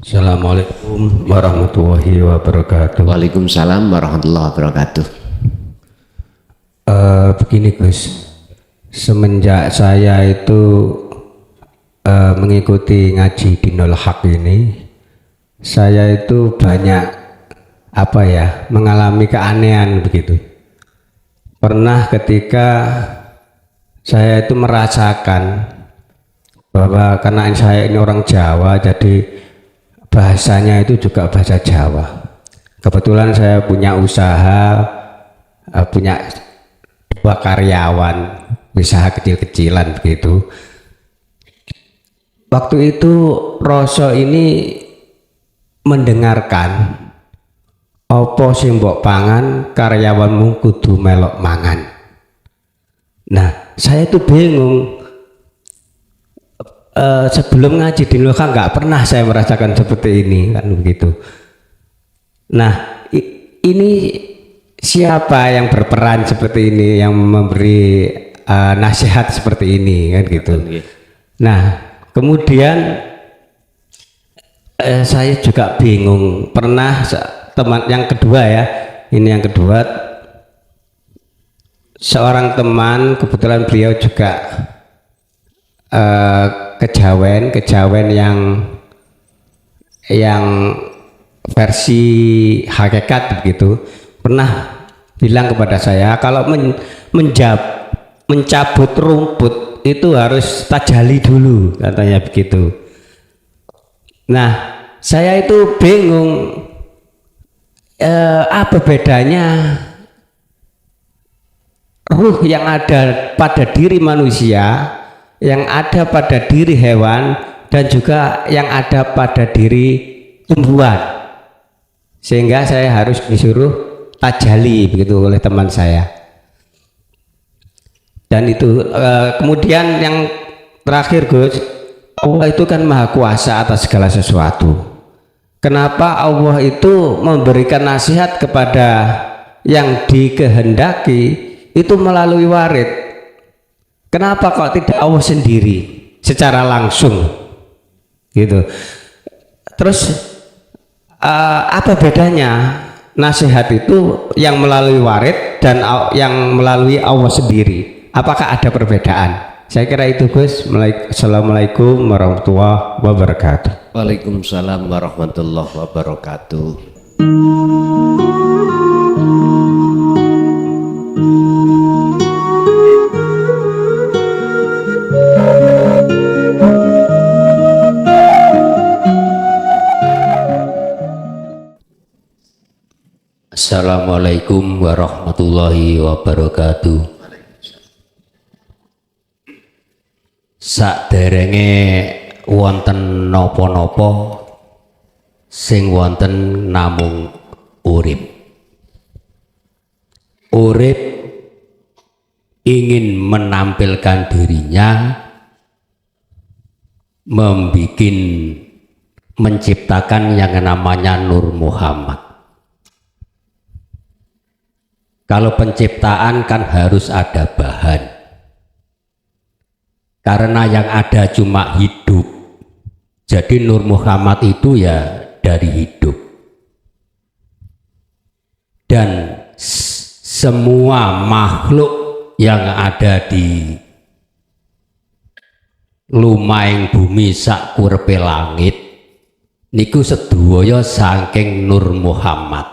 Assalamualaikum warahmatullahi wabarakatuh. Waalaikumsalam warahmatullahi wabarakatuh. Begini Gus, semenjak saya itu mengikuti ngaji Dinul Haq ini, saya itu banyak mengalami keanehan begitu. Pernah ketika saya itu merasakan bahwa karena saya ini orang Jawa, jadi bahasanya itu juga bahasa Jawa. Kebetulan saya punya usaha, punya 2 karyawan, usaha kecil-kecilan begitu. Waktu itu Roso ini mendengarkan opo sing mbok pangan karyawanmu kudu melok mangan. Nah, saya itu bingung. Sebelum ngaji di Loka nggak pernah saya merasakan seperti ini kan begitu. Nah, ini siapa yang berperan seperti ini, yang memberi nasihat seperti ini kan gitu. Nah, kemudian saya juga bingung. Pernah teman yang kedua ya, ini yang kedua, seorang teman, kebetulan beliau juga kejawen yang versi hakikat begitu, pernah bilang kepada saya kalau mencabut rumput itu harus tajali dulu, katanya begitu. Nah, saya itu bingung, apa bedanya ruh yang ada pada diri manusia, yang ada pada diri hewan, dan juga yang ada pada diri tumbuhan, sehingga saya harus disuruh tajali begitu oleh teman saya. Dan itu kemudian yang terakhir Gus, Allah itu kan maha kuasa atas segala sesuatu. Kenapa Allah itu memberikan nasihat kepada yang dikehendaki itu melalui warid? Kenapa kok tidak Allah sendiri secara langsung gitu? Terus apa bedanya nasihat itu yang melalui warid dan yang melalui Allah sendiri? Apakah ada perbedaan? Saya kira itu Gus. Assalamualaikum warahmatullahi wabarakatuh. Waalaikumsalam warahmatullahi wabarakatuh. Assalamualaikum warahmatullahi wabarakatuh. Saderenge wonten napa-napa, sing wonten namung urip. Urip ingin menampilkan dirinya, menciptakan yang namanya Nur Muhammad. Kalau penciptaan kan harus ada bahan, karena yang ada cuma hidup. Jadi Nur Muhammad itu ya dari hidup. Dan semua makhluk yang ada di lumahing bumi sak kurepe langit niku sedaya saking Nur Muhammad,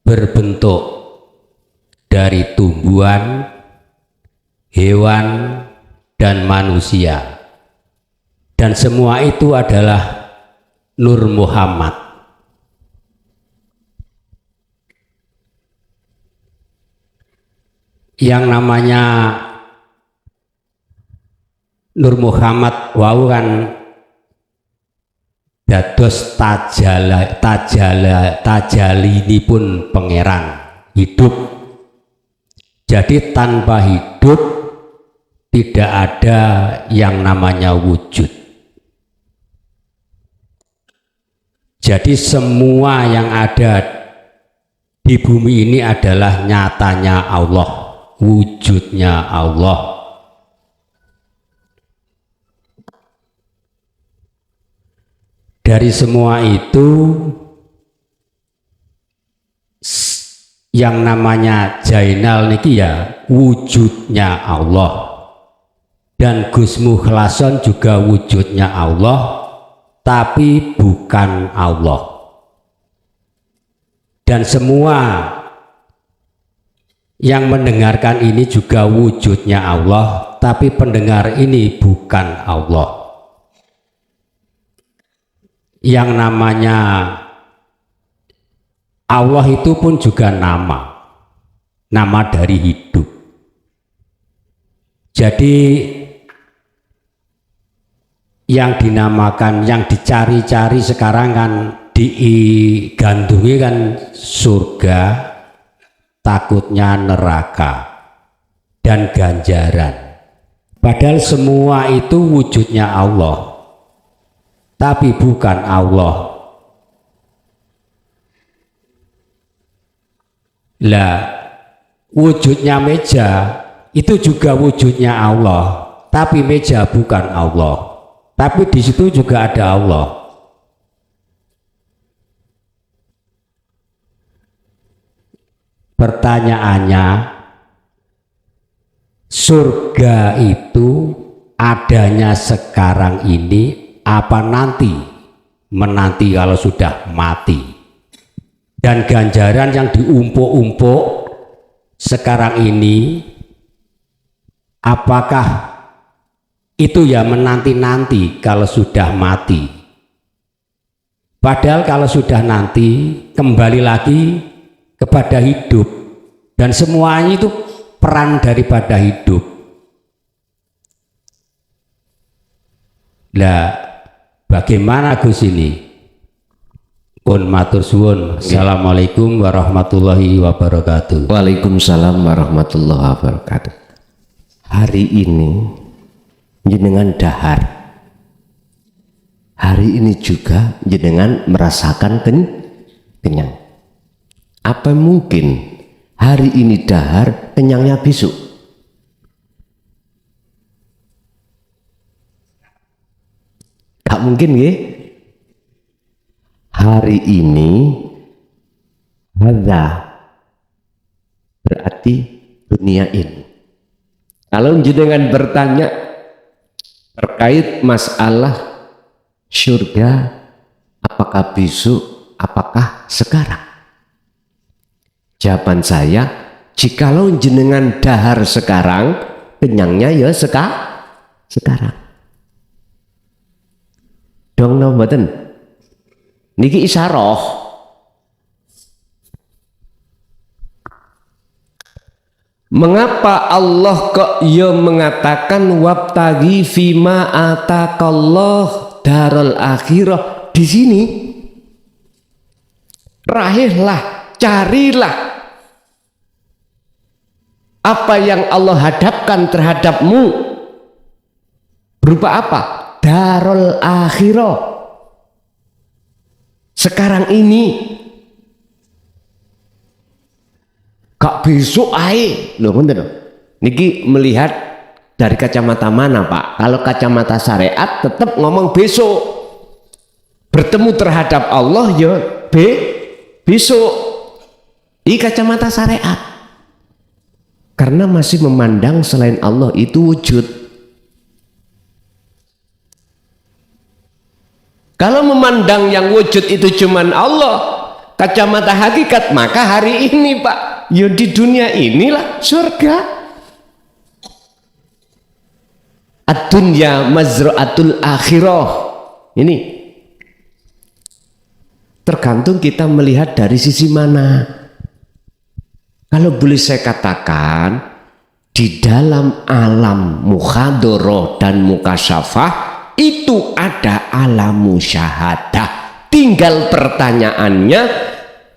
berbentuk dari tumbuhan, hewan, dan manusia, dan semua itu adalah Nur Muhammad. Yang namanya Nur Muhammad wau kan dados tajalinipun pangeran hidup. Jadi tanpa hidup tidak ada yang namanya wujud. Jadi semua yang ada di bumi ini adalah nyatanya Allah, wujudnya Allah. Dari semua itu yang namanya Jainal niki ya wujudnya Allah, dan Gus Mukhlason juga wujudnya Allah tapi bukan Allah. Dan semua yang mendengarkan ini juga wujudnya Allah tapi pendengar ini bukan Allah. Yang namanya Allah itu pun juga nama dari hidup. Jadi yang dinamakan, yang dicari-cari sekarang kan digandungi kan surga, takutnya neraka, dan ganjaran. Padahal semua itu wujudnya Allah tapi bukan Allah. Lah wujudnya meja itu juga wujudnya Allah tapi meja bukan Allah, tapi di situ juga ada Allah. Pertanyaannya, surga itu adanya sekarang ini apa nanti, menanti kalau sudah mati? Dan ganjaran yang diumpuk-umpuk sekarang ini apakah itu ya menanti-nanti kalau sudah mati? Padahal kalau sudah nanti kembali lagi kepada hidup, dan semuanya itu peran daripada hidup. Lah bagaimana Gus ini? Pun matur suwun. Assalamualaikum warahmatullahi wabarakatuh. Waalaikumsalam warahmatullahi wabarakatuh. Hari ini jenengan dahar. Hari ini juga jenengan merasakan kenyang. Apa mungkin hari ini dahar, kenyangnya besok? Gak mungkin ya. Hari ini hadza berarti dunia ini. Kalau jenengan bertanya terkait masalah surga, apakah besok, apakah sekarang? Jawaban saya, jikalau jenengan dahar sekarang, kenyangnya ya sekarang. Dong no mboten. Niki isyarah. Mengapa Allah kok ya mengatakan wabtagi fima atakallah darul akhirah di sini? Raihlah, carilah apa yang Allah hadapkan terhadapmu berupa apa? Darul akhirah. Sekarang ini, kak besok ae loh, ngoten loh. Niki melihat dari kacamata mana Pak? Kalau kacamata syariat tetap ngomong besok. Bertemu terhadap Allah ya besok. Ini kacamata syariat. Karena masih memandang selain Allah itu wujud. Kalau memandang yang wujud itu cuman Allah, kacamata hakikat, maka hari ini Pak, ya di dunia inilah surga. Ad-dunya mazra'atul akhirah. Ini tergantung kita melihat dari sisi mana. Kalau boleh saya katakan, di dalam alam mukhadharah dan mukasyafah itu ada alam musyahadah. Tinggal pertanyaannya,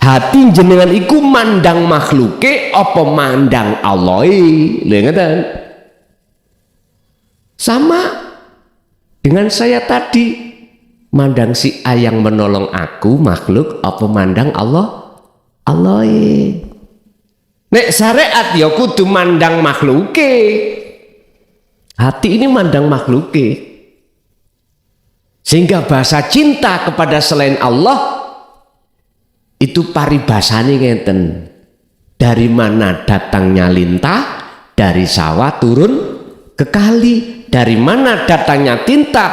hati jenengan iku mandang makhluke apa mandang Allah? Ngeten. Sama dengan saya tadi, mandang si A yang menolong aku makhluk apa mandang Allah? Allah. Nek syariat ya kudu mandang makhluke. Hati ini mandang makhluke. Sehingga bahasa cinta kepada selain Allah itu paribasane ngeten. Dari mana datangnya lintah, dari sawah turun ke kali. Dari mana datangnya tinta,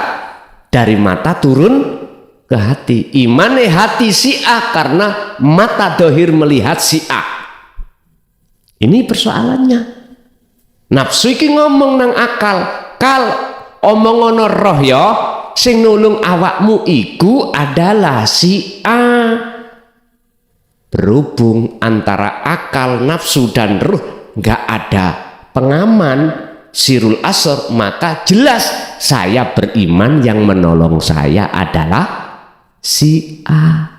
dari mata turun ke hati. Imane hati si A karena mata dohir melihat si A. Ini persoalannya. Nafsu iki ngomong nang akal, kal omongono roh ya, sing nulung awakmu iku adalah si A. Berhubung antara akal, nafsu dan ruh nggak ada pengaman sirul asr, maka jelas saya beriman yang menolong saya adalah si A.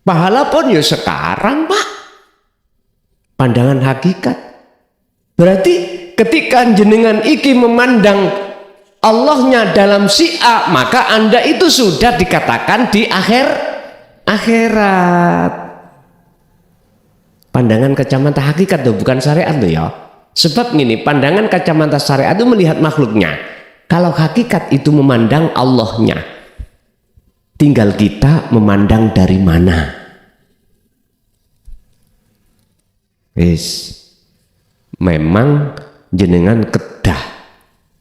Pahala pun ya sekarang Pak, pandangan hakikat. Berarti ketika jenengan iki memandang Allahnya dalam si A, maka Anda itu sudah dikatakan di akhirat. Pandangan kacamata hakikat tuh, bukan syariat tuh ya. Sebab gini, pandangan kacamata syariat itu melihat makhluknya. Kalau hakikat itu memandang Allahnya. Tinggal kita memandang dari mana. Memang jenengan kedah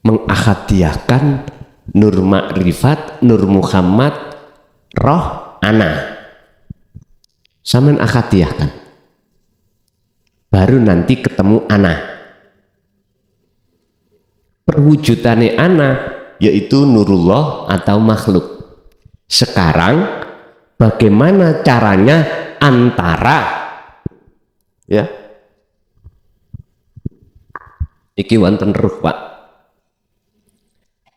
mengakhadiahkan Nur Ma'rifat, Nur Muhammad, Roh Ana. Sampean akhadiahkan. Baru nanti ketemu ana. Perwujudannya ana yaitu nurullah atau makhluk. Sekarang bagaimana caranya antara ya iki wonten ruh Pak,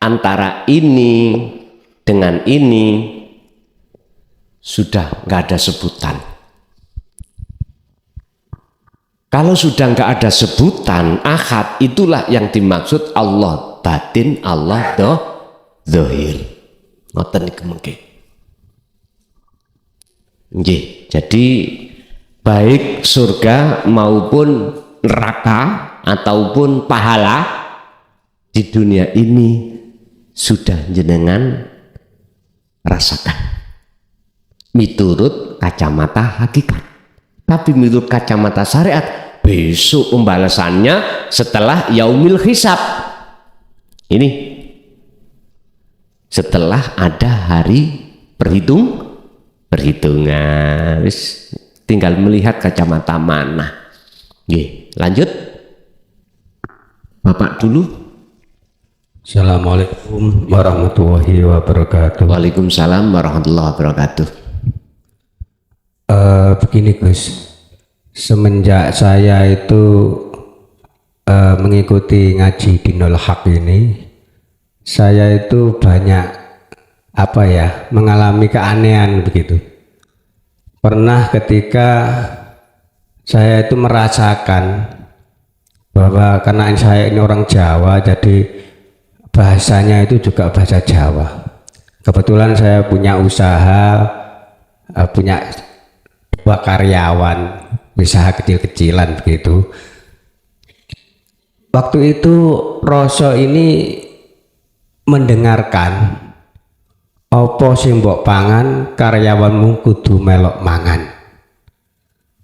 antara ini dengan ini sudah nggak ada sebutan. Kalau sudah nggak ada sebutan ahad, itulah yang dimaksud Allah batin, Allah dohir. Ngoten niku mengke. Nggih, jadi baik surga maupun neraka ataupun pahala di dunia ini sudah jenengan rasakan miturut kacamata hakikat. Tapi menurut kacamata syariat, besok pembalasannya setelah yaumil hisab. Ini setelah ada hari perhitungan. Tinggal melihat kacamata mana. Oke, lanjut. Bapak dulu. Assalamualaikum warahmatullahi wabarakatuh. Waalaikumsalam warahmatullahi wabarakatuh. Begini Gus, semenjak saya itu mengikuti ngaji Dinul Haq ini, saya itu banyak mengalami keanehan begitu. Pernah ketika saya itu merasakan bahwa karena saya ini orang Jawa, jadi bahasanya itu juga bahasa Jawa. Kebetulan saya punya usaha, punya 2 karyawan, usaha kecil-kecilan begitu. Waktu itu Roso ini mendengarkan opo sing mbok pangan karyawanmu kudu melok mangan.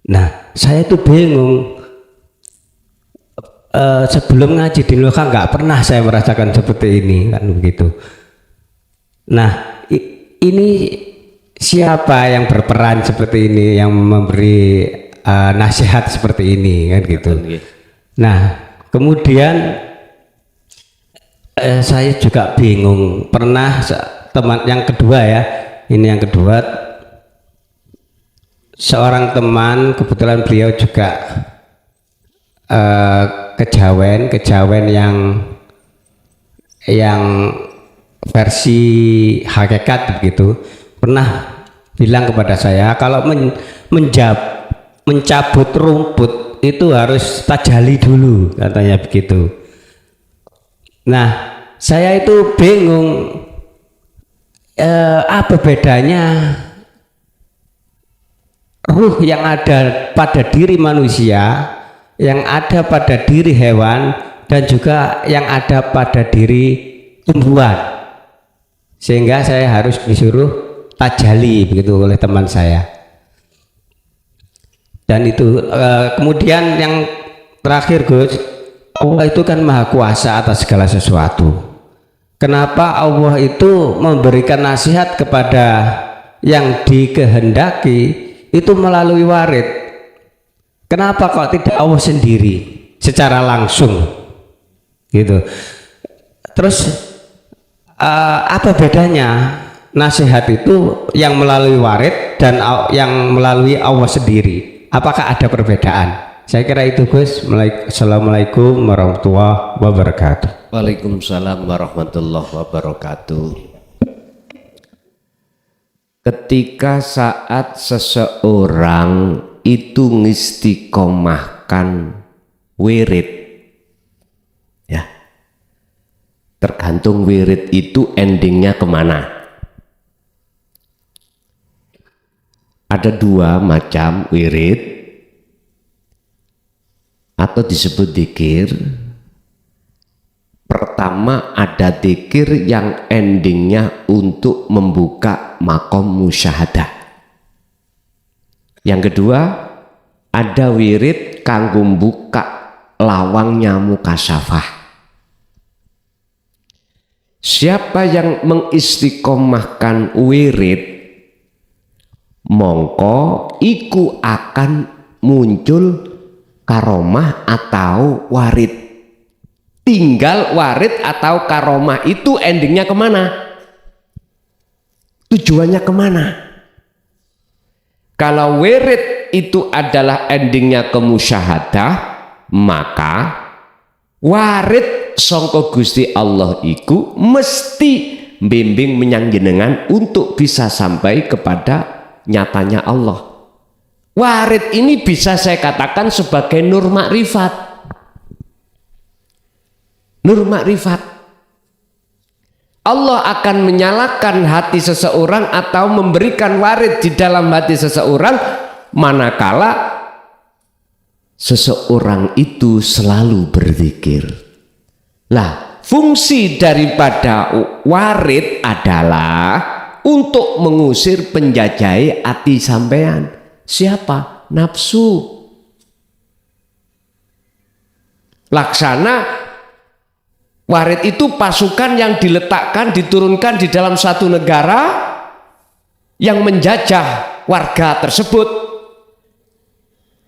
Nah, saya itu bingung. Sebelum ngaji di Dinul Haq nggak pernah saya merasakan seperti ini kan begitu. Nah, ini siapa yang berperan seperti ini, yang memberi nasihat seperti ini kan gitu. Nah, kemudian saya juga bingung. Pernah teman yang kedua ya, ini yang kedua, seorang teman, kebetulan beliau juga kejawen yang versi hakikat begitu, pernah bilang kepada saya kalau mencabut rumput itu harus tajali dulu, katanya begitu. Nah, saya itu bingung, apa bedanya ruh yang ada pada diri manusia, yang ada pada diri hewan, dan juga yang ada pada diri tumbuhan, sehingga saya harus disuruh tajali begitu oleh teman saya. Dan itu kemudian yang terakhir Gus, Allah itu kan maha kuasa atas segala sesuatu. Kenapa Allah itu memberikan nasihat kepada yang dikehendaki itu melalui warid? Kenapa kok tidak Allah sendiri secara langsung gitu? Terus apa bedanya nasihat itu yang melalui warid dan yang melalui Allah sendiri? Apakah ada perbedaan? Saya kira itu Gus. Assalamualaikum warahmatullahi wabarakatuh. Waalaikumsalam warahmatullahi wabarakatuh. Ketika saat seseorang itu ngistiqomahkan wirid, ya, tergantung wirid itu endingnya kemana. Ada dua macam wirid atau disebut dzikir. Pertama, ada dzikir yang endingnya untuk membuka makom musyahadah. Yang kedua, ada wirid kanggo buka lawangnya mukasyafah. Siapa yang mengistiqomahkan wirid, mongko iku akan muncul karomah atau warid. Tinggal warid atau karomah itu endingnya kemana? Tujuannya kemana? Kalau wirid itu adalah endingnya ke musyahadah, maka warid sangka Gusti Allah iku mesti bimbing menyang jenengan untuk bisa sampai kepada nyatanya Allah. Warid ini bisa saya katakan sebagai nur makrifat. Nur makrifat. Allah akan menyalakan hati seseorang atau memberikan warid di dalam hati seseorang manakala seseorang itu selalu berzikir. Lah, fungsi daripada warid adalah untuk mengusir penjajah hati sampean. Siapa? Nafsu. Laksana warid itu pasukan yang diletakkan, diturunkan di dalam satu negara yang menjajah warga tersebut.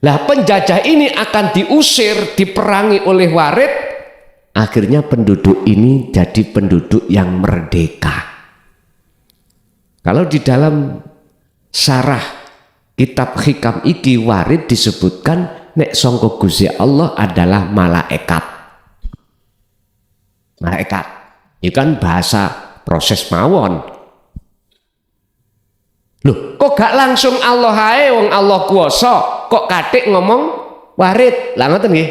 Lah, penjajah ini akan diusir, diperangi oleh warid. Akhirnya penduduk ini jadi penduduk yang merdeka. Kalau di dalam syarah kitab hikam iki warid disebutkan nek sangka Gusti Allah adalah malaikat. Malaikat itu kan bahasa proses mawon. Loh, kok gak langsung Allah ae wong Allah kuwasa, kok katik ngomong warid? Lah ngoten nggih.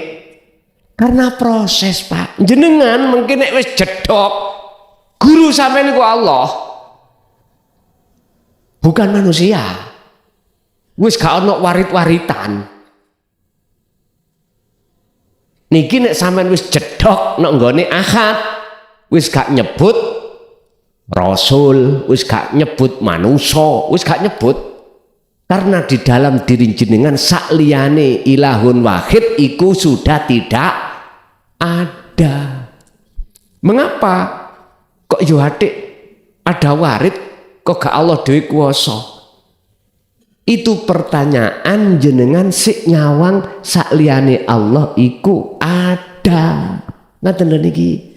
Karena proses, Pak. Jenengan mungkin nek wis jedhok guru sampeyan niku Allah. Bukan manusia. Wis gak ono warit-waritan. Niki nek sampean wis jedhok nek nggone akad, wis gak nyebut rasul, wis gak nyebut manusa, wis gak nyebut. Karena di dalam diri jenengan sakliyane ilahun wahid iku sudah tidak ada. Mengapa kok yo atik ada warid kok gak Allah dhewe kuwasa? Itu pertanyaan jenengan sik nyawang sakliyane Allah iku ada. Ngaten niki.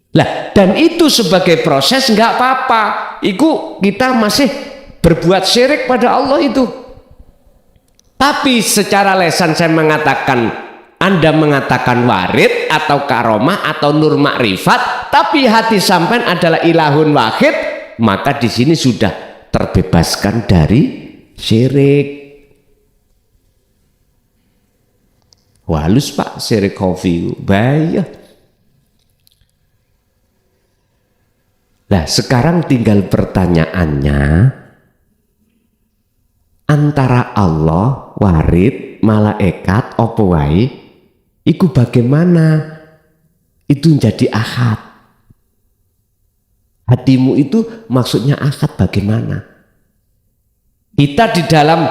Lah, dan itu sebagai proses enggak apa-apa. Iku kita masih berbuat syirik pada Allah itu. Tapi secara lesan saya mengatakan, Anda mengatakan warid atau karomah atau nur makrifat, tapi hati sampean adalah ilahun wahid, maka di sini sudah terbebaskan dari syirik. Halus Pak, syirik kopi bahaya. Nah, sekarang tinggal pertanyaannya, antara Allah, warid, malaikat, apa wae, iku bagaimana itu jadi ahad? Hatimu itu maksudnya akad bagaimana? Kita di dalam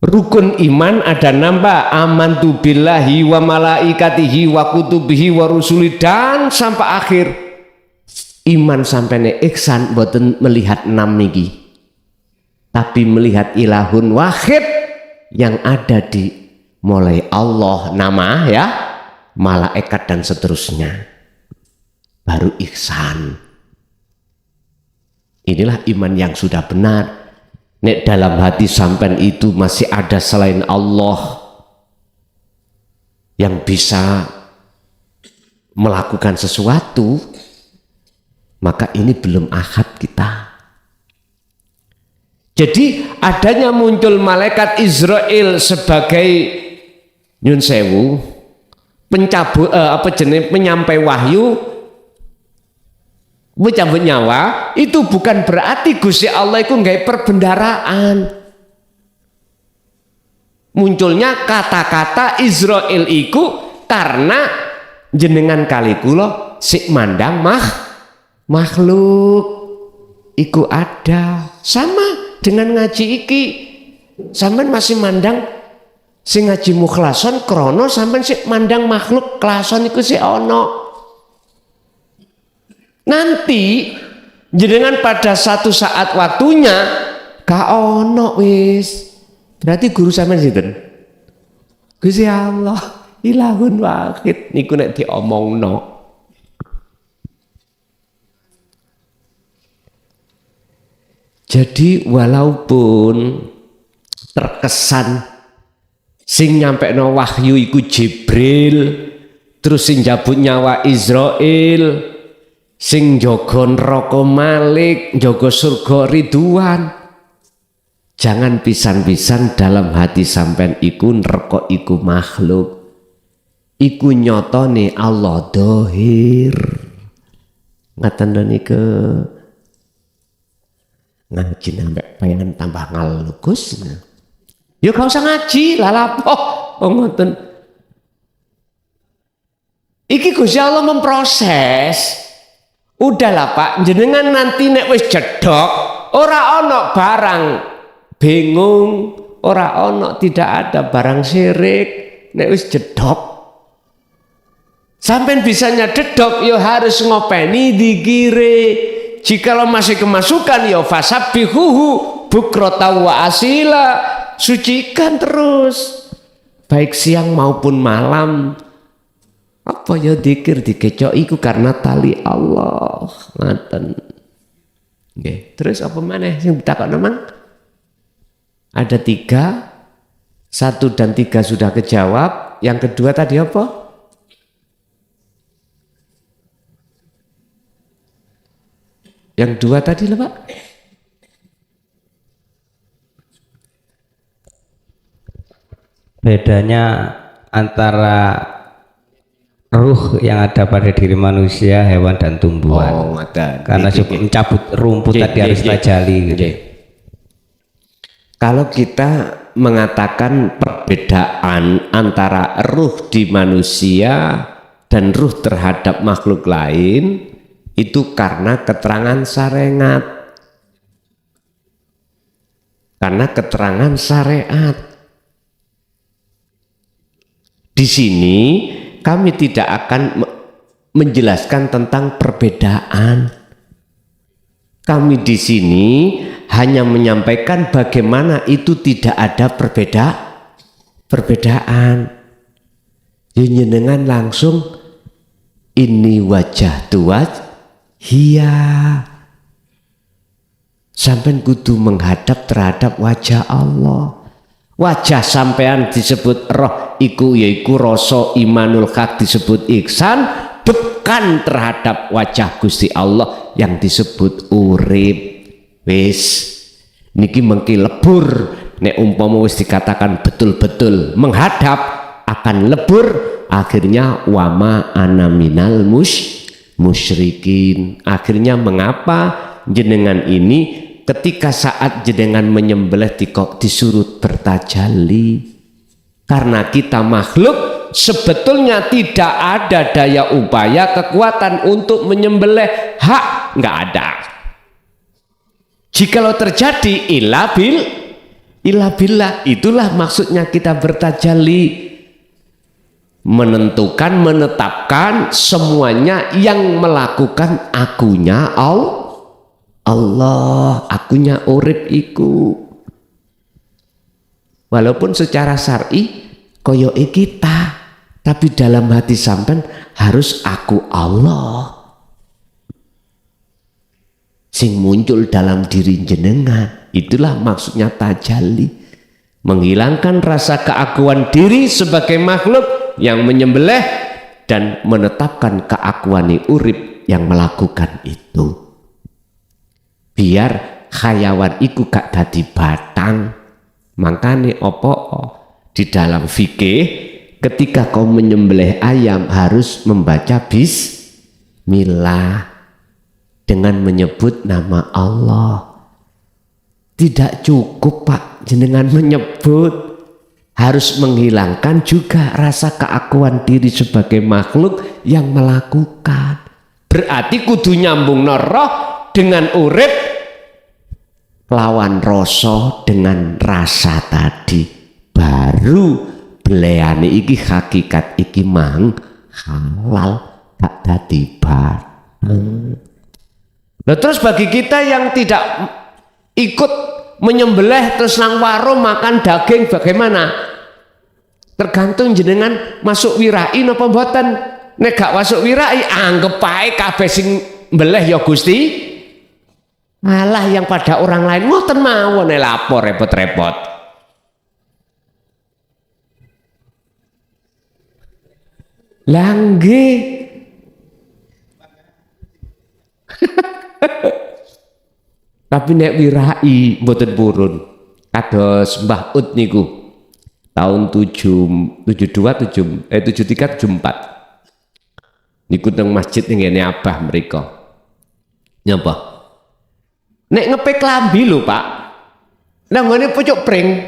rukun iman ada nambah amantu billahi wa malaikatihi wa kutubihi wa rusuli dan sampai akhir. Iman sampai ne ihsan boten melihat 6 niki. Tapi melihat ilahun wahid yang ada di mulai Allah nama ya, malaikat dan seterusnya. Baru ihsan. Inilah iman yang sudah benar. Nek dalam hati sampean itu masih ada selain Allah yang bisa melakukan sesuatu, maka ini belum ahad kita. Jadi adanya muncul malaikat Israel sebagai nyun sewu pencabut penyampai wahyu, mencabut nyawa, itu bukan berarti Gusti Allah itu nggak perbendaraan. Munculnya kata-kata Israel iku karena jenengan kali kula sik mandang makhluk iku ada. Sama dengan ngaji iki, sampean masih mandang sing ngaji mukhlason krono, sampean sik mandang makhluk klason iku sik ono. Nanti jenengan pada satu saat waktunya ka ono wis. Berarti guru sampean sinten? Gusti Allah, ilahun wahid niku nek diomongno. Jadi walaupun terkesan sing nyampekno wahyu iku Jibril, terus sing njabut nyawa Israel, sing jaga neraka Malik, jaga surga Ridwan. Jangan pisan-pisan dalam hati sampean iku neraka iku makhluk. Iku nyotone Allah dohir. Ngaten niku ngaji nambah pengen tambah ngalugus. Ya gak usah ngaji, lalapo. Oh ngoten. Iki Gusti Allah memproses. Udahlah Pak, jenengan nanti nek wis jedok, ora ono barang bingung, ora ono tidak ada barang syirik, nek wis jedok. Sampai bisanya dedok, yo harus ngopeni dikire. Jikalau masih kemasukan, yo fasabbihuhu bukrata wa asila, sucikan terus, baik siang maupun malam. Apa ya dikir dikecok iku karena tali Allah. Ngaten. Nggih, terus apa maneh sing ditakokno mang? Ada 3, 1 dan 3 sudah kejawab. Yang kedua tadi apa? Yang 2 tadi lah Pak. Bedanya antara ruh yang ada pada diri manusia, hewan dan tumbuhan. Oh, ada. Karena mencabut rumput tadi harus tajali gitu. Kalau kita mengatakan perbedaan antara ruh di manusia dan ruh terhadap makhluk lain, itu karena keterangan syariat. Karena keterangan syariat. Di sini kami tidak akan menjelaskan tentang perbedaan. Kami di sini hanya menyampaikan bagaimana itu tidak ada perbedaan. Jenengan langsung ini wajah tuat, hiya. Sampai kudu menghadap terhadap wajah Allah. Wajah sampean disebut roh iku yaiku rasa imanul haq disebut ihsan, bukan terhadap wajah Gusti Allah yang disebut urip. Wis niki mengki lebur nek umpama wis dikatakan betul-betul menghadap akan lebur, akhirnya wama ana minal musyrikin. Akhirnya mengapa jenengan ini ketika saat jenengan menyembelih disuruh bertajalli? Karena kita makhluk sebetulnya tidak ada daya upaya kekuatan untuk menyembelih hak Enggak ada. Jikalau terjadi illa billah, itulah maksudnya kita bertajalli, menentukan, menetapkan semuanya yang melakukan akunya Allah, akunya urip iku. Walaupun secara syar'i koyoke kita, tapi dalam hati sampean harus aku Allah sing muncul dalam diri jenengan. Itulah maksudnya tajalli, menghilangkan rasa keakuan diri sebagai makhluk yang menyembelih dan menetapkan keakuan urip yang melakukan itu. Biar hayawan iku gak dadi batang. Makanya opo di dalam fikih ketika kau menyembelih ayam harus membaca bismillah dengan menyebut nama Allah. Tidak cukup Pak jenengan menyebut, harus menghilangkan juga rasa keakuan diri sebagai makhluk yang melakukan. Berarti kudu nyambung roh dengan urip, lawan rasa dengan rasa tadi, baru beleane iki hakikat iki mang halal gak dadi bareng. Nah, terus bagi kita yang tidak ikut menyembelih terus nang warung makan daging bagaimana? Tergantung jenengan masuk wirai napa mboten. Nek gak masuk wirai anggap ae kabeh sing mbeleh ya Gusti. Malah yang pada orang lain ngoten mawon lapor repot-repot. Lah nggih. Tapi nek wirai mboten purun. Kados Mbah Ut niku tahun 73 74. Niku teng masjid ngene Abah mriko. Nyapa? Nek ngepek klambi lho Pak, nang ngene pucuk pring.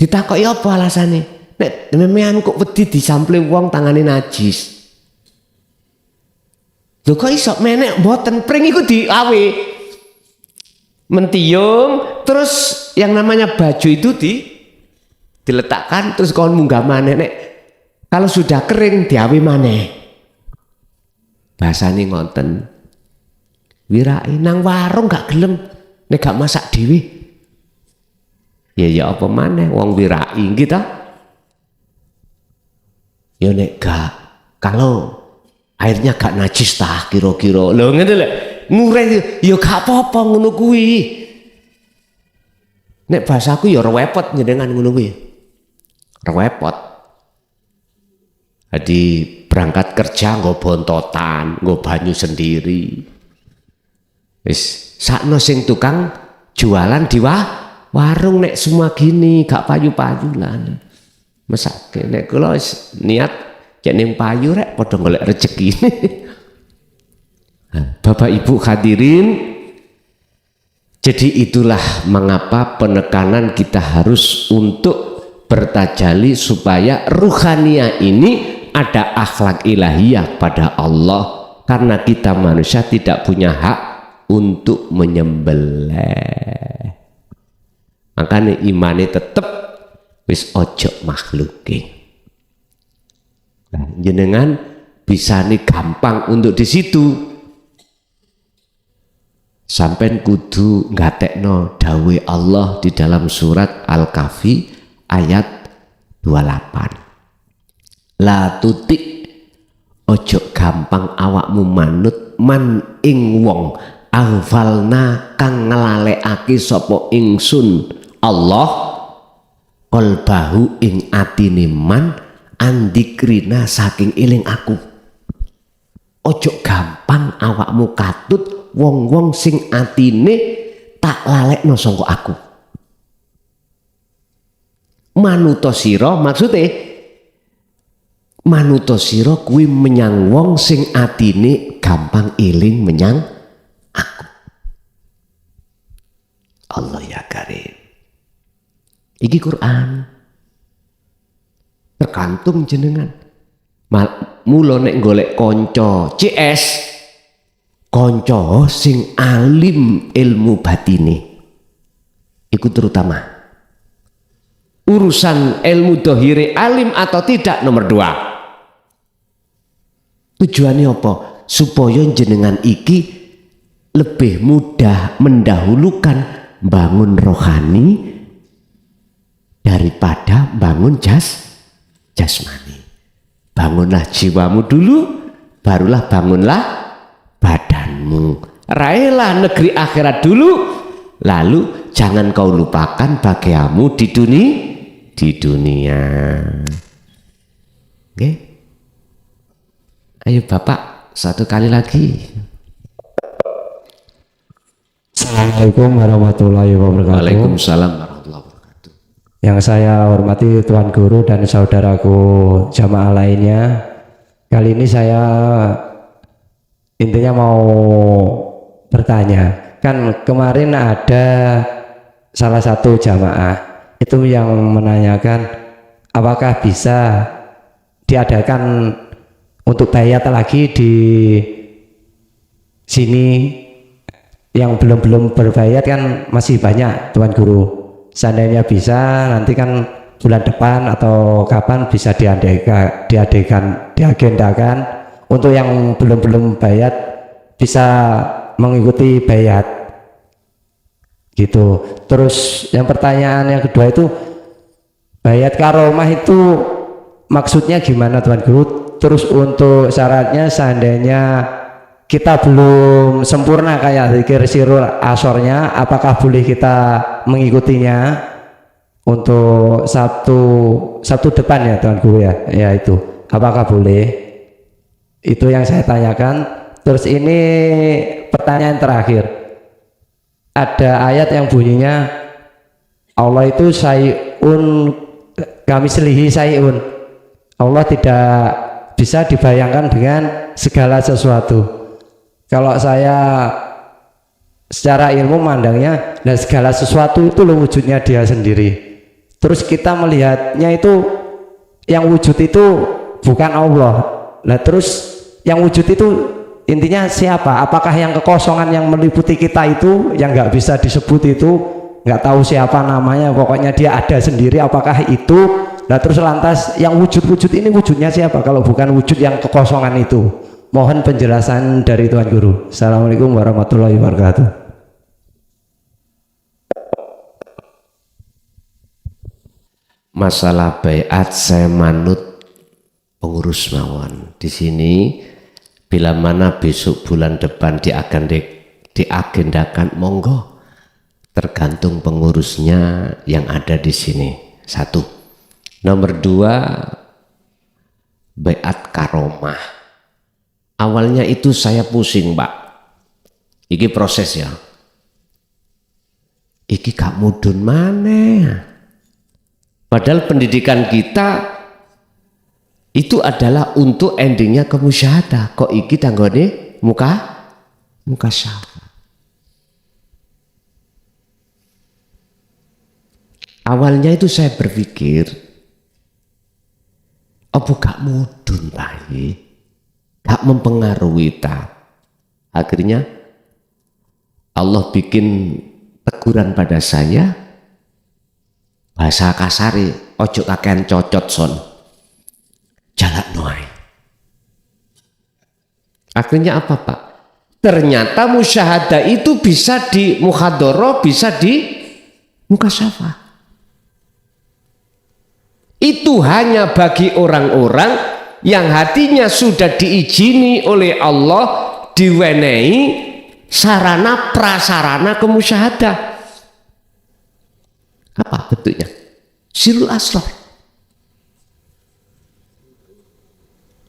Ditakoki apa alasane? Nek memean kok wedi disample wong tangane najis. Lho kok iso menek mboten pring iku diawe. Mentiung terus yang namanya baju itu diletakkan terus kon munggah maneh nek kalau sudah kering diawe maneh. Bahasane ngoten. Wirai nang warung gak gelem nek gak masak dhewe. Ya apa maneh wong wirai gitu. Ya nek gak kalau airnya gak najis tah kira-kira. Lho ngene lho. Ngureh ya gak apa-apa ngono kuwi. Nek bahasaku ya rewepot njenengan ngono kuwi. Rewepot. Jadi berangkat kerja nggo bontotan, nggo banyu sendiri. Wis sakno sing tukang jualan di warung nek semua gini gak payu-payu lah. Mesake nek kula niat cek ning payu rek padha golek rezeki. Bapak Ibu hadirin, jadi itulah mengapa penekanan kita harus untuk bertajalli supaya ruhania ini ada akhlak ilahiyah pada Allah, karena kita manusia tidak punya hak untuk menyembelih. Makanya imane tetep wis ojo makhluke. Nah, jenengan bisa nih gampang untuk di situ. Sampai kudu ngatekno dawe Allah di dalam surat Al-Kahfi ayat 28. La tutik ojo gampang awakmu manut man ing wong aghfalna kang ngelalekake sapa ingsun Allah qalbahu ing atine man andikrina saking eling aku. Ojo gampang awakmu katut wong-wong sing atine tak lalekno sangka aku. Manuta sira maksude manuta sira kuwi menyang wong sing atine gampang eling menyang aku. Allah ya karim. Iki Quran. Tergantung jenengan. Mula nek golek kanca CS, kanca sing alim ilmu batine iku terutama. Urusan ilmu dohire alim atau tidak nomor 2. Tujuannya apa? Supaya jenengan iki lebih mudah mendahulukan bangun rohani daripada bangun jasmani. Bangunlah jiwamu dulu, barulah bangunlah badanmu. Raihlah negeri akhirat dulu, lalu jangan kau lupakan bahagiamu di dunia. Oke? Ayo Bapak, satu kali lagi. Assalamualaikum warahmatullahi wabarakatuh. Waalaikumsalam warahmatullahi wabarakatuh. Yang saya hormati Tuan Guru dan saudaraku jamaah lainnya, kali ini saya intinya mau bertanya. Kan kemarin ada salah satu jamaah itu yang menanyakan apakah bisa diadakan untuk bayat lagi di sini. Yang belum berbayat kan masih banyak Tuan Guru. Seandainya bisa nanti kan bulan depan atau kapan bisa diagendakan untuk yang belum bayat bisa mengikuti bayat gitu. Terus yang pertanyaan yang kedua itu bayat karomah itu maksudnya gimana Tuan Guru? Terus untuk syaratnya seandainya kita belum sempurna kayak zikir sirul asornya, apakah boleh kita mengikutinya untuk Sabtu depan ya Tuan Guru ya? Ya itu, apakah boleh? Itu yang saya tanyakan. Terus ini pertanyaan terakhir. Ada ayat yang bunyinya Allah itu sayun kami selihi sayun. Allah tidak bisa dibayangkan dengan segala sesuatu. Kalau saya secara ilmu mandangnya, dan segala sesuatu itu loh wujudnya dia sendiri. Terus kita melihatnya itu yang wujud itu bukan Allah. Nah terus yang wujud itu intinya siapa? Apakah yang kekosongan yang meliputi kita itu yang nggak bisa disebut itu, nggak tahu siapa namanya, pokoknya dia ada sendiri. Apakah itu? Nah terus lantas yang wujud-wujud ini wujudnya siapa? Kalau bukan wujud yang kekosongan itu. Mohon penjelasan dari Tuan Guru. Assalamualaikum warahmatullahi wabarakatuh. Masalah bayat saya manut pengurus mawon. Di sini bila mana besok bulan depan diagendakan monggo, tergantung pengurusnya yang ada di sini. 1. Nomor 2, bayat karomah. Awalnya itu saya pusing Pak, iki proses ya, iki gak mudun mana. Padahal pendidikan kita itu adalah untuk endingnya ke musyahadah. Kok iki tanggone muka syafa. Awalnya itu saya berpikir, apa gak mudun Pak? Gak mempengaruhi ta. Akhirnya Allah bikin teguran pada saya, bahasa kasari ojo kakean cocot son jalak noai. Akhirnya apa Pak? Ternyata musyahadah itu bisa di muhadharah, bisa di mukasyafah. Itu hanya bagi orang-orang yang hatinya sudah diizini oleh Allah, diwenehi sarana prasarana kemusyahadah. Apa bentuknya? Sirul asrar.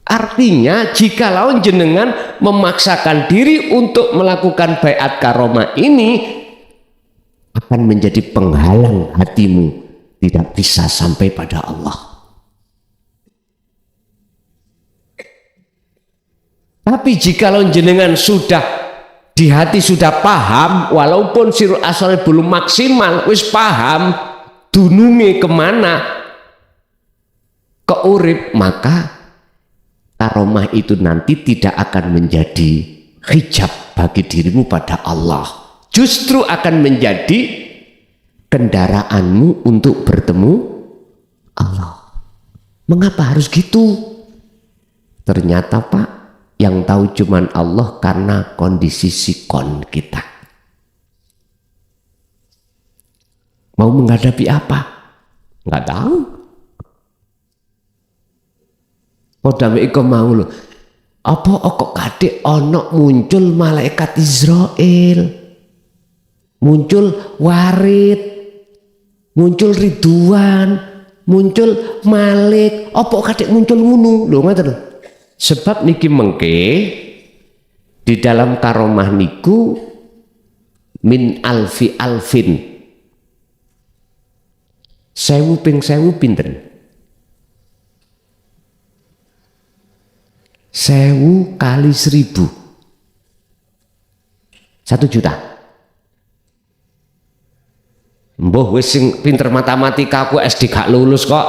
Artinya jikalau jenengan memaksakan diri untuk melakukan baiat karomah ini akan menjadi penghalang hatimu tidak bisa sampai pada Allah. Tapi jikalau jenengan sudah di hati sudah paham, walaupun sirul asrar belum maksimal, wis paham dununge kemana ke urip, maka karomah itu nanti tidak akan menjadi hijab bagi dirimu pada Allah, justru akan menjadi kendaraanmu untuk bertemu Allah. Mengapa harus gitu? Ternyata Pak, yang tahu cuman Allah karena kondisi sikon kita. Mau menghadapi apa? Nggak tahu. Podame iko mau loh. Apa kok kadek ono muncul malaikat Israel, muncul Warid, muncul Ridwan, muncul Malik. Apa kadek muncul ngunu? Lho ngoten lho. Sebab niki mengke di dalam karomah niku min alfi alfin. 1000 ping 1000 pinten? 1000 kali 1000 1 juta. Mbah wis sing pinter matematika aku SD gak lulus kok.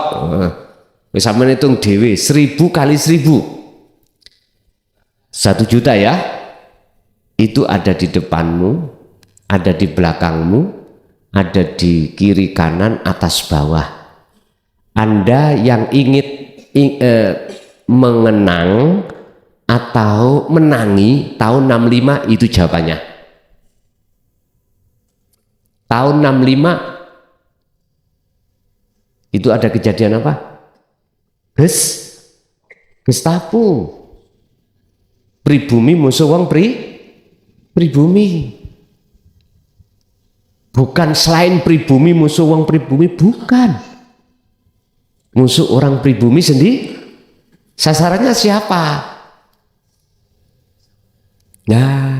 Wis sampeyan hitung dhewe 1000 kali 1000 1 juta ya. Itu ada di depanmu, ada di belakangmu, ada di kiri kanan atas bawah. Anda yang ingin mengenang atau menangi tahun 65 itu jawabannya. Tahun 65 itu ada kejadian apa? Gestapo. Pribumi musuh wong pribumi. Bukan selain pribumi musuh wong pribumi, bukan. Musuh orang pribumi sendiri. Sasarannya siapa? Nah,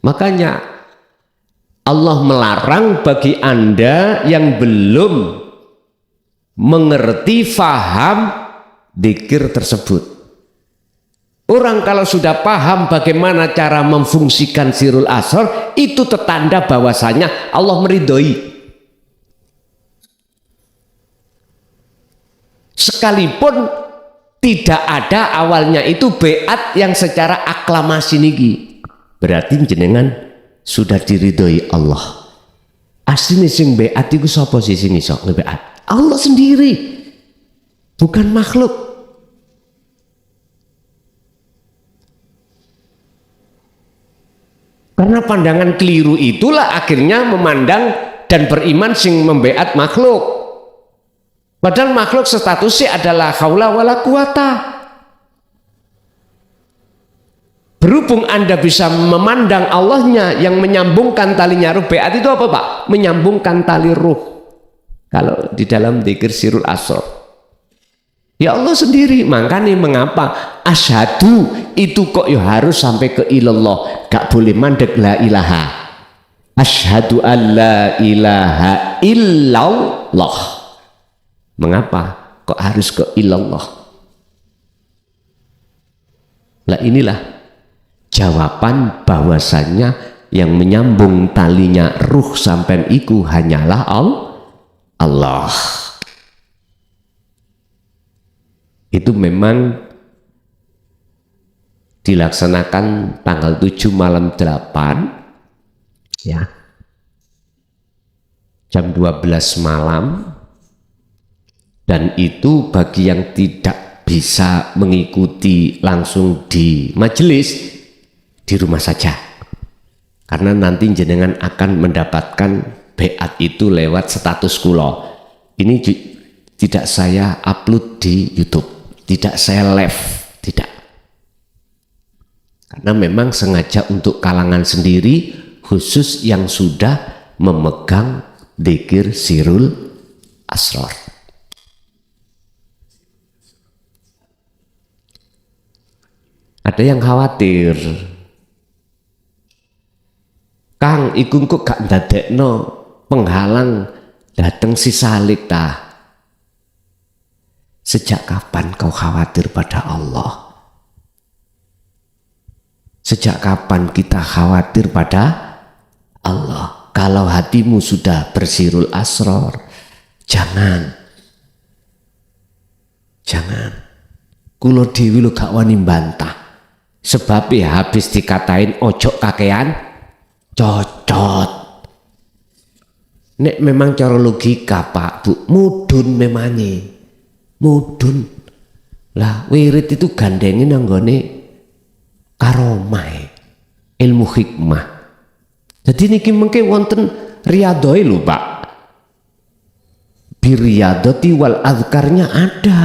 makanya Allah melarang bagi Anda yang belum mengerti, faham dzikir tersebut. Orang kalau sudah paham bagaimana cara memfungsikan sirul asrar, itu tertanda bahwasanya Allah meridhoi. Sekalipun tidak ada awalnya itu beat yang secara aklamasi niki, berarti jenengan sudah diridhoi Allah. Asline sing beat iku sapa sih sing iso ngebeat? Allah sendiri, bukan makhluk. Karena pandangan keliru itulah akhirnya memandang dan beriman sing membeat makhluk. Padahal makhluk statusnya adalah haula wala quwata. Berhubung Anda bisa memandang Allahnya yang menyambungkan talinya ruh, beat itu apa Pak? Menyambungkan tali ruh. Kalau di dalam dzikir sirul asrar, ya Allah sendiri. Makanya mengapa asyhadu itu kok ya harus sampai ke ilallah, gak boleh mandek la ilaha. Asyhadu an la ilaha illallah. Mengapa kok harus ke ilallah? Lah inilah jawaban bahwasannya yang menyambung talinya ruh sampai iku hanyalah Allah. Itu memang dilaksanakan tanggal 7 malam 8 ya, jam 12 malam. Dan itu bagi yang tidak bisa mengikuti langsung di majelis, di rumah saja. Karena nanti jenengan akan mendapatkan beat itu lewat status kula. Ini tidak saya upload di YouTube, tidak saya live, tidak. Karena memang sengaja untuk kalangan sendiri, khusus yang sudah memegang dzikir sirul asrar. Ada yang khawatir, Kang, iku kok gak ndadekno penghalang dateng si Salik ta? Sejak kapan kau khawatir pada Allah? Sejak kapan kita khawatir pada Allah? Kalau hatimu sudah bersirul asrar, jangan Jangan. Kulo dhewe lho gak wani bantah. Sebab ya habis dikatain ojo kakean cocot. Nek memang cara logika Pak Bu, mudun memangnya. Mudun. Lah wirid itu gandengin nanggone karomah, ilmu hikmah. Jadi niki mengke wonten riyadhoi lho Pak. Biriyadati wal azkarnya ada.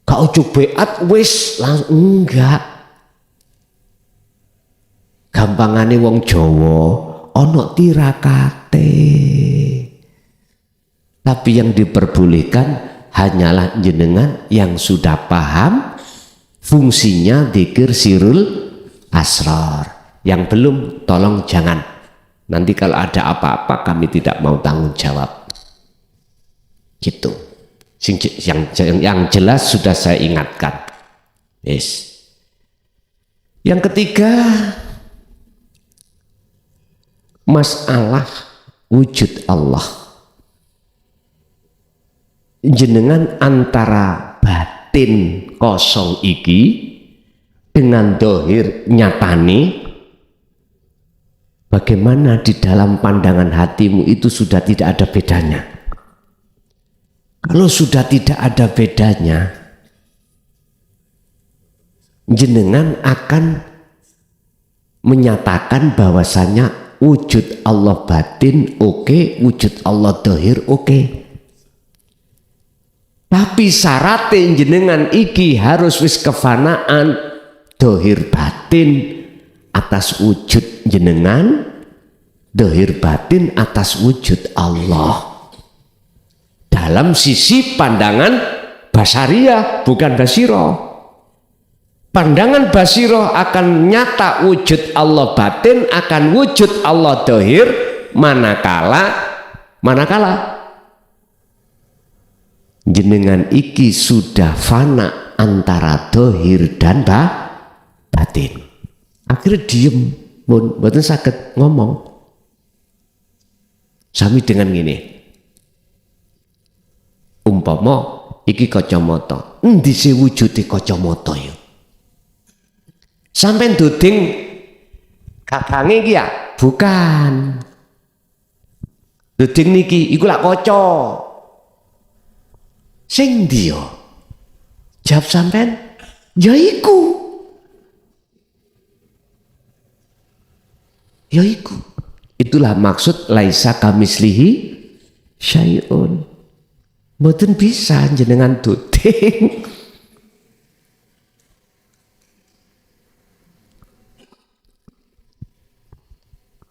Gak ujuk beat wis langsung enggak. Gampangane wong Jawa ono tirakate. Tapi yang diperbolehkan hanyalah jenengan yang sudah paham fungsinya dzikir sirul asrar. Yang belum tolong jangan. Nanti kalau ada apa-apa kami tidak mau tanggung jawab. Gitu. Yang jelas sudah saya ingatkan. Yes. Yang ketiga, masalah wujud Allah. Jenengan antara batin kosong iki dengan dohir nyatane, bagaimana di dalam pandangan hatimu itu sudah tidak ada bedanya. Kalau sudah tidak ada bedanya, jenengan akan menyatakan bahwasanya wujud Allah batin oke, wujud Allah dohir oke. Tapi syaratnya jenengan iki harus wis kefanaan dohir batin atas wujud jenengan, dohir batin atas wujud Allah. Dalam sisi pandangan basariyah, bukan basiroh. Pandangan basiroh akan nyata wujud Allah batin, akan wujud Allah dohir manakala jenengan iki sudah fana antara dohir dan batin. Akhirnya diem, mboten saged ngomong. Sami dengan gini. Umpama iki kacamata, endi sih wujude kacamata ya? Sampai duding gagange iki ya? Bukan. Duding niki iku lak kaca. Sing ndi ya? Jawab sampean, ya iku. Ya iku. Itulah maksud laisa kamislihi syai'un. Mboten bisa jenengan duding.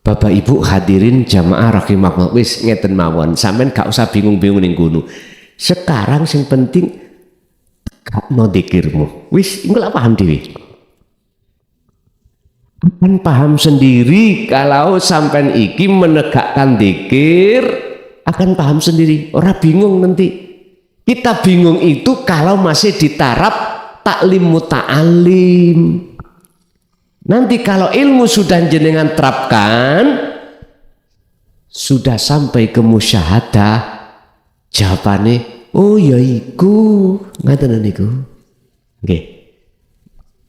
Bapak Ibu hadirin jamaah rahimakumullah, wis ngeten mawon, sampean gak usah bingung-bingung ning kono. Sekarang sing penting gak mau dikirmu. Wis engko lak paham dhewe. Akan paham sendiri kalau sampean iki menegakkan dzikir, akan paham sendiri, ora bingung nanti. Kita bingung itu kalau masih di taraf taklim muta'alim. Nanti kalau ilmu sudah jenengan terapkan, sudah sampai ke musyahadah, jawabannya, oh ya iku, ngaten niku. Nggih.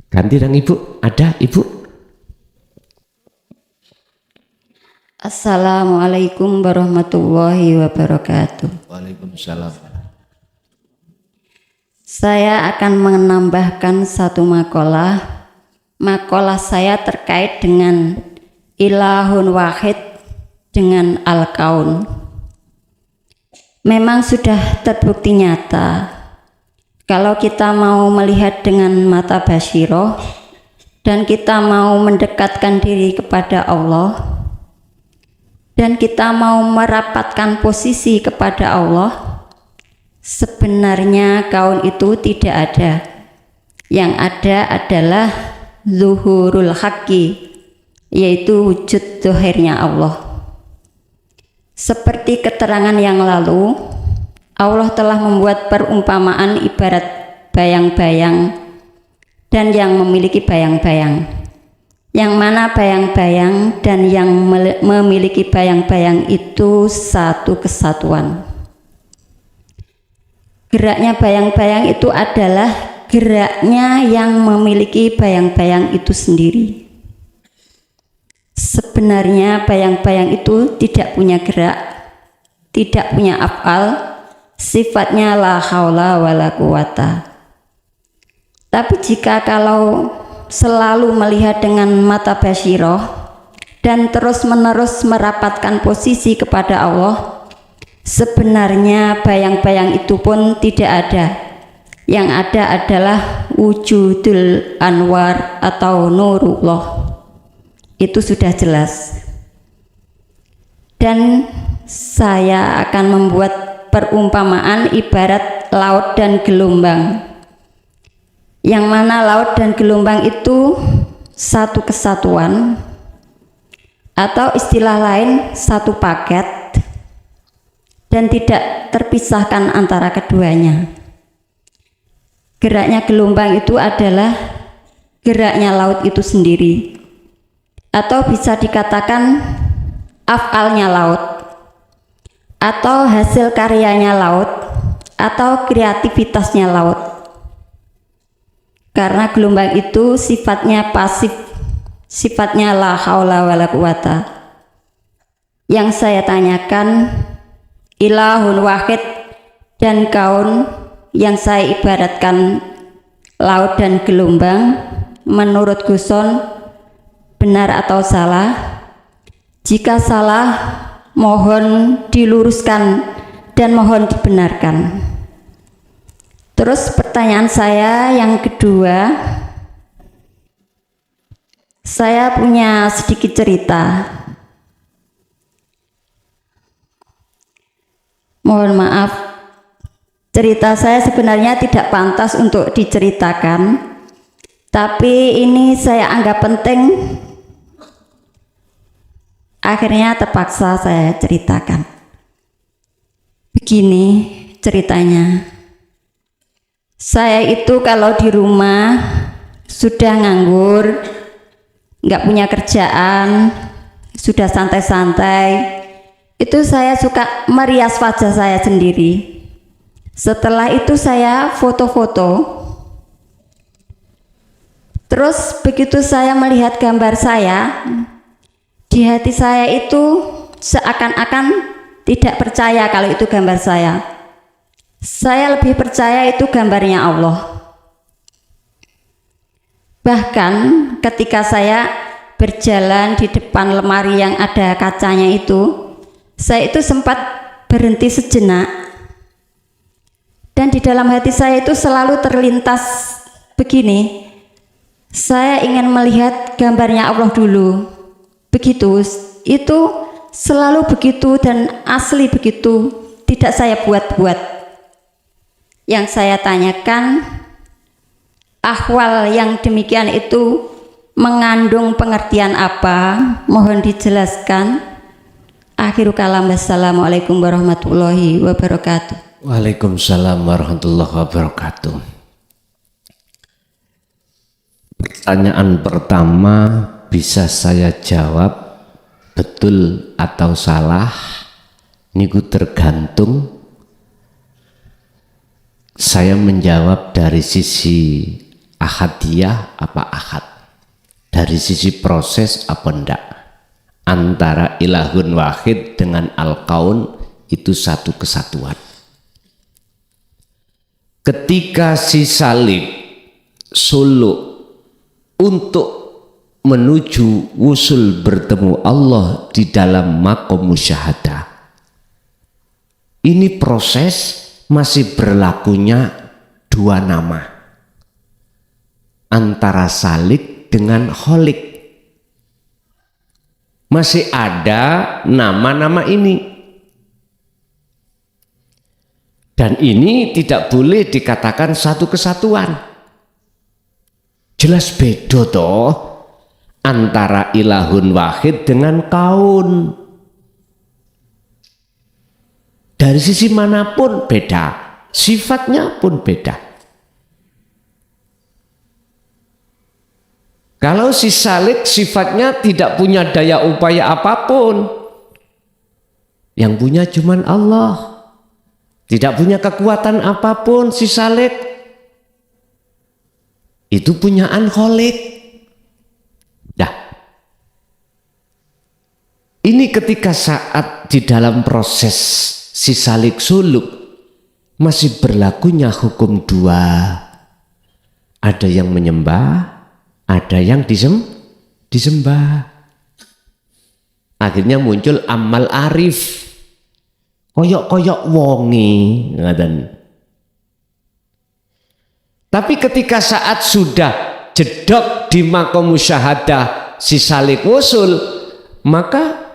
Ganti nang Ibu, ada Ibu? Assalamualaikum warahmatullahi wabarakatuh. Waalaikumsalam. Saya akan menambahkan satu makalah. Makalah saya terkait dengan ilahun wahid dengan al-kaun. Memang sudah terbukti nyata. Kalau kita mau melihat dengan mata basiroh dan kita mau mendekatkan diri kepada Allah, dan kita mau merapatkan posisi kepada Allah, sebenarnya kaun itu tidak ada. Yang ada adalah zuhurul haqqi, yaitu wujud zahirnya Allah. Seperti keterangan yang lalu, Allah telah membuat perumpamaan ibarat bayang-bayang dan yang memiliki bayang-bayang. Yang mana bayang-bayang dan yang memiliki bayang-bayang itu satu kesatuan. geraknya bayang-bayang itu adalah geraknya yang memiliki bayang-bayang itu sendiri. Sebenarnya bayang-bayang itu tidak punya gerak, tidak punya af'al, sifatnya la haula wala quwata. Tapi jika kalau selalu melihat dengan mata basyirah dan terus-menerus merapatkan posisi kepada Allah, sebenarnya bayang-bayang itu pun tidak ada. Yang ada adalah wujudul anwar atau nurullah. Itu sudah jelas. Dan saya akan membuat perumpamaan ibarat laut dan gelombang. Yang mana laut dan gelombang itu satu kesatuan, atau istilah lain satu paket, dan tidak terpisahkan antara keduanya. Geraknya gelombang itu adalah geraknya laut itu sendiri, atau bisa dikatakan af'alnya laut, atau hasil karyanya laut, atau kreativitasnya laut. Karena gelombang itu sifatnya pasif, sifatnya la haula wala quwata. Yang saya tanyakan, ilahun wahid dan kaun, yang saya ibaratkan laut dan gelombang, menurut Guson benar atau salah? Jika salah, mohon diluruskan dan mohon dibenarkan. Terus pertanyaan saya yang kedua, saya punya sedikit cerita. Mohon maaf, cerita saya sebenarnya tidak pantas untuk diceritakan, tapi ini saya anggap penting, akhirnya terpaksa saya ceritakan. Begini ceritanya. Saya itu kalau di rumah sudah nganggur, nggak punya kerjaan, sudah santai-santai, itu saya suka merias wajah saya sendiri. Setelah itu saya foto-foto. Terus begitu saya melihat gambar saya, di hati saya itu seakan-akan tidak percaya kalau itu gambar saya. Saya lebih percaya itu gambarnya Allah. Bahkan ketika saya berjalan di depan lemari yang ada kacanya itu, saya itu sempat berhenti sejenak. Dan di dalam hati saya itu selalu terlintas begini, saya ingin melihat gambarnya Allah dulu. Begitu, itu selalu begitu dan asli begitu, tidak saya buat-buat. Yang saya tanyakan, ahwal yang demikian itu mengandung pengertian apa? Mohon dijelaskan. Akhiru kalam, wassalamualaikum warahmatullahi wabarakatuh. Waalaikumsalam warahmatullahi wabarakatuh. Pertanyaan pertama bisa saya jawab betul atau salah, niku tergantung. Saya menjawab dari sisi ahadiyah apa ahad, dari sisi proses apa enggak. Antara ilahun wahid dengan al-kaun itu satu kesatuan. Ketika si salib suluk untuk menuju wusul bertemu Allah di dalam maqam musyahadah, ini proses masih berlakunya dua nama antara salik dengan kholik. Masih ada nama-nama ini, dan ini tidak boleh dikatakan satu kesatuan. Jelas beda toh antara ilahun wahid dengan kaun. Dari sisi manapun beda, sifatnya pun beda. Kalau si salik sifatnya tidak punya daya upaya apapun, yang punya cuman Allah. tidak punya kekuatan apapun si Salik, itu punyaan Kholik. Dah. Ini ketika saat di dalam proses si Salik suluk masih berlakunya hukum dua. Ada yang menyembah, ada yang disembah. Akhirnya muncul amal arif, koyok-koyok wongi, ngaten. Tapi ketika saat sudah jedok di makom musyahadah si Salik wusul, maka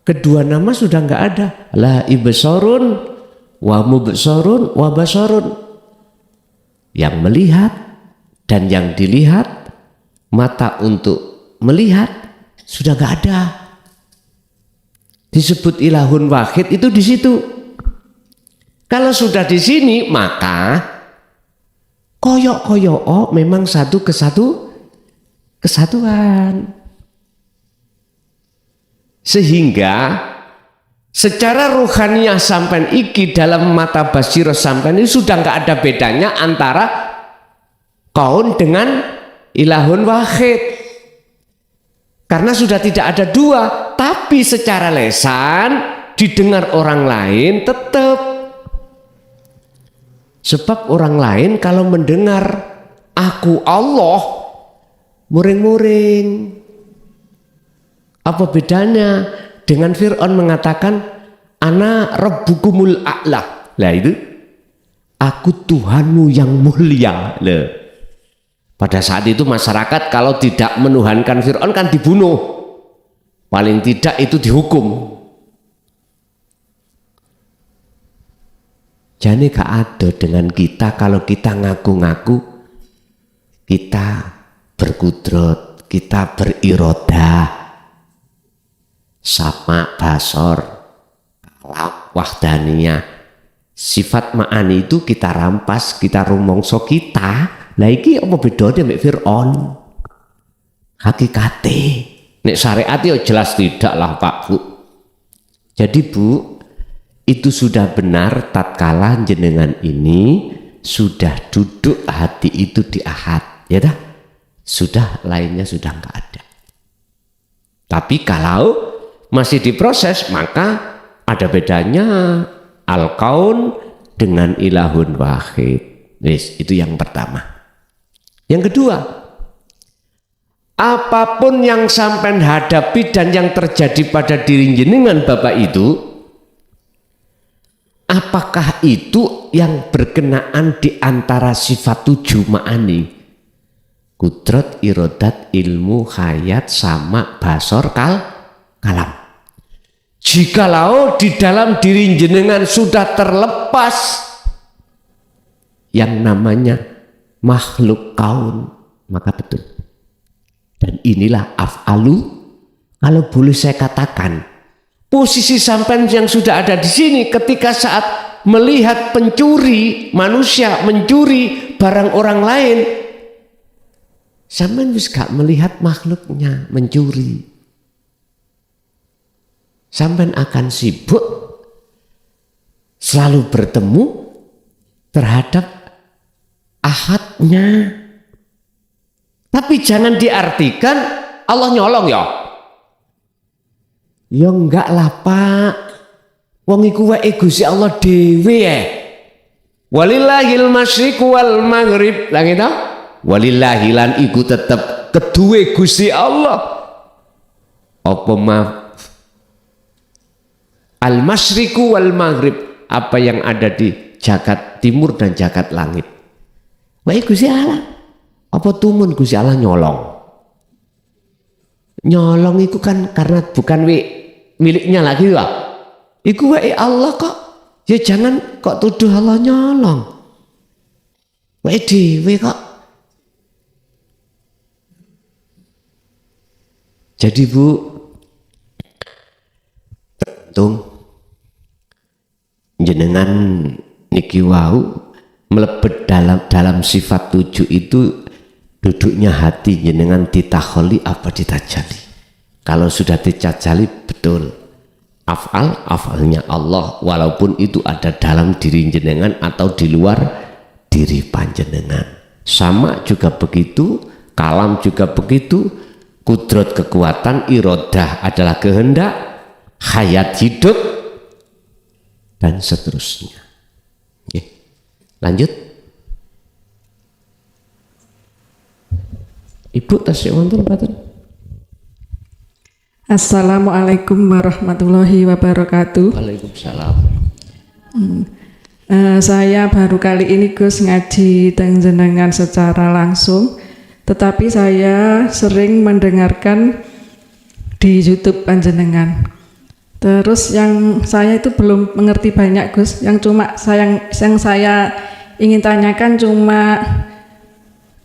kedua nama sudah nggak ada. La ibsorun wa mubsorun wa basarun. Yang melihat dan yang dilihat, mata untuk melihat sudah nggak ada. Disebut ilahun wahid itu di situ. Kalau sudah di sini maka koyok-koyok memang satu kesatuan. Sehingga secara ruhaniyah sampai iki dalam mata basirah sampai ini sudah nggak ada bedanya antara kaun dengan ilahun wahid. Karena sudah tidak ada dua, tapi secara lesan didengar orang lain tetap. Sebab orang lain kalau mendengar aku Allah muring-muring. Apa bedanya dengan Fir'aun mengatakan ana rabbukumul a'la? Lah itu aku Tuhanmu yang mulia. Loh. Pada saat itu masyarakat kalau tidak menuhankan Fir'aun kan dibunuh. Paling tidak itu dihukum. Jadi gak ada dengan kita kalau kita ngaku-ngaku kita berkudrat, kita berirodah, sama basor, kalam, wahdaniyah. Sifat ma'ani itu kita rampas, kita rumongso kita. Lah iki apa bedanya mbek Fir'aun? Hakikate. Nek syariat ya jelas tidak lah Pak Bu. Jadi Bu, itu sudah benar tatkala jenengan ini sudah duduk hati itu di ahad, ya dah? Sudah lainnya sudah enggak ada. Tapi kalau masih diproses maka ada bedanya al-kaun dengan ilahun wahid. Wis, itu yang pertama. Yang kedua, apapun yang sampai hadapi dan yang terjadi pada diri jenengan Bapak itu, apakah itu yang berkenaan di antara sifat 7 ma'ani? Kudrat, irodat, ilmu, hayat, sama, basor, kalam. Jikalau di dalam diri jenengan sudah terlepas yang namanya makhluk kaun, maka betul. Dan inilah af'alu, kalau boleh saya katakan, posisi sampean yang sudah ada di sini ketika saat melihat pencuri, manusia mencuri barang orang lain, sampean wis gak melihat makhluknya mencuri. Sampean akan sibuk selalu bertemu terhadap ahadnya. Tapi jangan diartikan Allah nyolong ya. Ya enggak lah Pak. Wong iku wae Gusti Allah dhewe ya. Walillahil masyriq wal maghrib. Lah gitu. Walillahi lan iku tetep kedue Gusti Allah. Apa maaf? Al masyriqu wal maghrib, apa yang ada di jagat timur dan jagat langit. Wae Gusti Allah. Apa tumun Gusti Allah nyolong? Nyolong itu kan karena bukan miliknya lagi ya. Iku wae Allah kok. Ya jangan kok tuduh Allah nyolong. Wae dhewe kok. Jadi Bu, tergantung jenengan niki wau melebet dalam sifat 7 itu duduknya hati jenengan ditakholi apa ditajali. Kalau sudah ditajali betul afalnya Allah, walaupun itu ada dalam diri jenengan atau di luar diri panjenengan. Sama juga begitu, kalam juga begitu, kudrat kekuatan, irodah adalah kehendak, hayat hidup, dan seterusnya. Oke, lanjut. Ibu tasik wonten mboten? Assalamualaikum warahmatullahi wabarakatuh. Waalaikumsalam. Saya baru kali ini Gus ngaji teng jenengan secara langsung, tetapi saya sering mendengarkan di YouTube panjenengan. Terus yang saya itu belum mengerti banyak Gus, yang saya ingin tanyakan cuma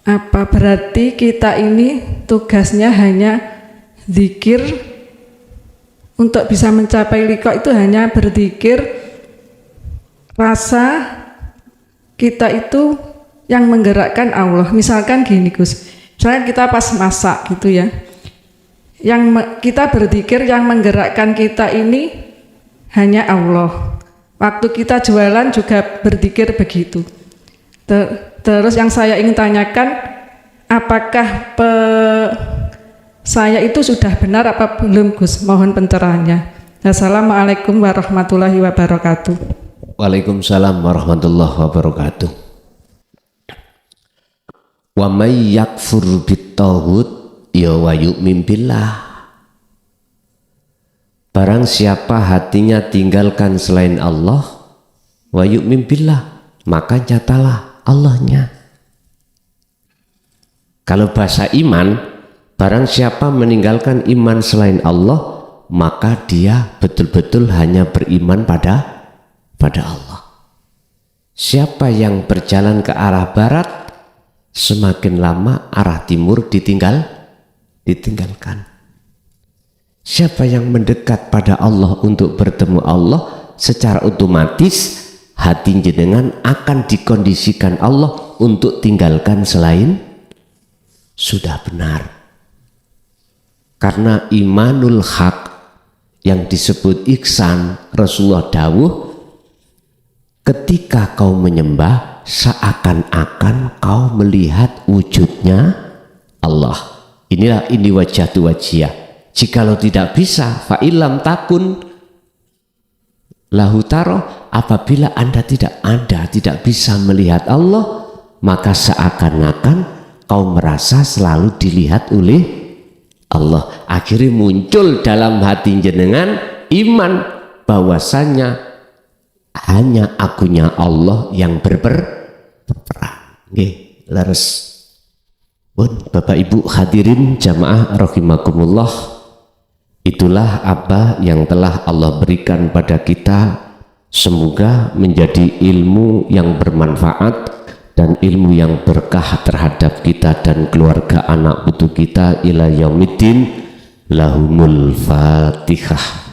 apa berarti kita ini tugasnya hanya zikir. Untuk bisa mencapai liqa itu hanya berzikir, rasa kita itu yang menggerakkan Allah. Misalkan gini Gus, misalkan kita pas masak gitu ya, kita berzikir yang menggerakkan kita ini hanya Allah. Waktu kita jualan juga berzikir begitu. Terus yang saya ingin tanyakan, apakah saya itu sudah benar apa belum Gus? Mohon pencerahannya. Assalamualaikum warahmatullahi wabarakatuh. Waalaikumsalam warahmatullahi wabarakatuh. Wa may yakfur bit-taghut ya wa yu'min billah. Barang siapa hatinya tinggalkan selain Allah, wa yu'min billah, maka nyatalah Allahnya. Kalau bahasa iman, barang siapa meninggalkan iman selain Allah, maka dia betul-betul hanya beriman pada Allah. Siapa yang berjalan ke arah barat, semakin lama arah timur ditinggalkan. Siapa yang mendekat pada Allah untuk bertemu Allah, secara otomatis hati jenengan akan dikondisikan Allah untuk tinggalkan selain sudah benar. Karena imanul haq yang disebut ihsan, Rasulullah dawuh, ketika kau menyembah seakan-akan kau melihat wujudnya Allah. Inilah ini wajah tu wajiyah. Jikalau tidak bisa, fa'ilam takun lahu taro, apabila anda tidak bisa melihat Allah, maka seakan-akan kau merasa selalu dilihat oleh Allah. Akhirnya muncul dalam hati jenengan iman bahwasanya hanya akunya Allah yang berperan. Nggih, leres. Pun Bapak Ibu hadirin jamaah rahimakumullah, itulah apa yang telah Allah berikan pada kita. Semoga menjadi ilmu yang bermanfaat dan ilmu yang berkah terhadap kita dan keluarga anak putu kita ila yaumiddin. Lahumul Fatihah.